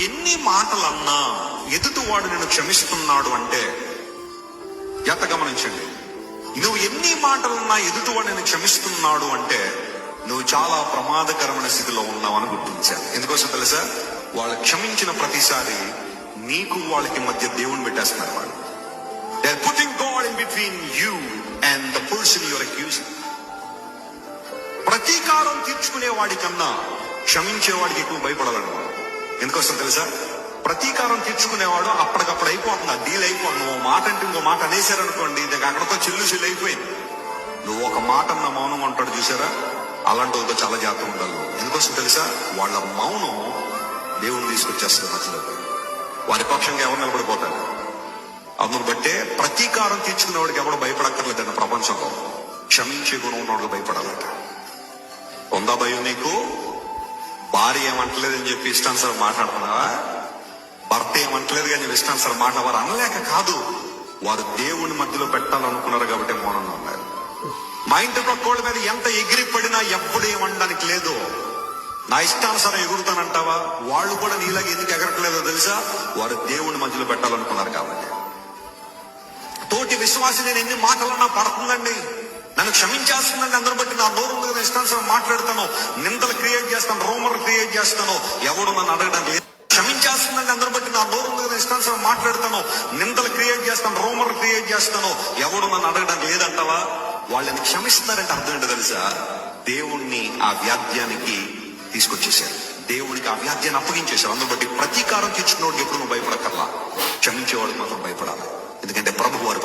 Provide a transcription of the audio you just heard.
ఎన్ని మాటలు అన్నా ఎదుటివాడు నిన్ను క్షమిస్తున్నాడు అంటే ఎంత గమనించండి. నువ్వు ఎన్ని మాటలున్నా ఎదుటివాడు నిన్ను క్షమిస్తున్నాడు అంటే నువ్వు చాలా ప్రమాదకరమైన స్థితిలో ఉన్నావని గుర్తించాను. ఎందుకోసం తెలుసా? వాళ్ళు క్షమించిన ప్రతిసారి నీకు వాళ్ళకి మధ్య దేవుని పెట్టేస్తున్నారు. వాళ్ళు they are putting god in between you and the person you are accusing. ప్రతీకారం తీర్చుకునే వాడి కన్నా క్షమించేవాడికి ఎక్కువ భయపడాలని. ఎందుకోసం తెలుసా? ప్రతీకారం తీర్చుకునేవాడు అప్పటికప్పుడు అయిపోతుంది, డీల్ అయిపోతుంది. ఓ మాట అంటే ఇంకో మాట అనేసారనుకోండి, ఇది అక్కడతో చెల్లు అయిపోయింది. నువ్వు ఒక మాట అన్న మౌనం అంటాడు చూసారా, అలాంటి వాళ్ళతో చాలా జాగ్రత్త ఉండాలి. ఎందుకోసం తెలుసా? వాళ్ళ మౌనం దేవుని తీసుకొచ్చేస్తుంది మధ్యలో. వారి పక్షంగా ఎవరు నిలబడిపోతారు. అందును బట్టే ప్రతీకారం తీర్చుకునేవాడికి ఎవరు భయపడక్కర్లేదన్న ప్రపంచంలో క్షమించే గుణం ఉన్నవాడు భయపడాలట. ఉందా భయం నీకు? భార్య ఏమంటలేదని చెప్పి ఇష్టానుసారం మాట్లాడుతున్నావా? భర్త ఏమంటలేదు కానీ ఇష్టానుసారం మాట వారు అనలేక కాదు, వారు దేవుని మధ్యలో పెట్టాలనుకున్నారు కాబట్టి మౌనంగా ఉన్నారు. మా ఇంటి పక్కోళ్ళ మీద ఎంత ఎగిరి పడినా ఎప్పుడు ఏమనడానికి లేదు. నా ఇష్టానుసారం ఎగురుతానంటావా? వాళ్ళు కూడా నీలాగా ఎందుకు ఎగరట్లేదో తెలుసా? వారు దేవుని మధ్యలో పెట్టాలనుకున్నారు కాబట్టి. తోటి విశ్వాసి నేను ఎన్ని మాటలన్నా పడుతుందండి, నన్ను క్షమించేస్తుందండి, అందరూ బట్టి నా నోరు ఉంది కదా, ఇష్టానుసారం మాట్లాడతాను, నిందలు క్రియేట్ చేస్తాను, రూమర్లు క్రియేట్ చేస్తాను, ఎవడు నన్ను అడగడానికి లేదు. క్షమించేస్తుందండి, అందరూ బట్టి నా నోరు ఉంది కదా, ఇష్టానుసారం మాట్లాడతాను, నిందలు క్రియేట్ చేస్తాను, రూమర్లు క్రియేట్ చేస్తాను, ఎవడు నన్ను అడగడానికి లేదంటావా? వాళ్ళని క్షమిస్తున్నారంటే అర్థం ఏంటో తెలుసా? దేవుణ్ణి ఆ వ్యాధ్యానికి తీసుకొచ్చేసారు, దేవుడికి ఆ వ్యాధ్యాన్ని అప్పగించేశారు. అందులో బట్టి ప్రతీకారం తీర్చుకున్నోడికి ఎప్పుడు నువ్వు భయపడక్కర్లా, క్షమించేవాడికి మాత్రం భయపడాలి. ఎందుకంటే ప్రభు వారు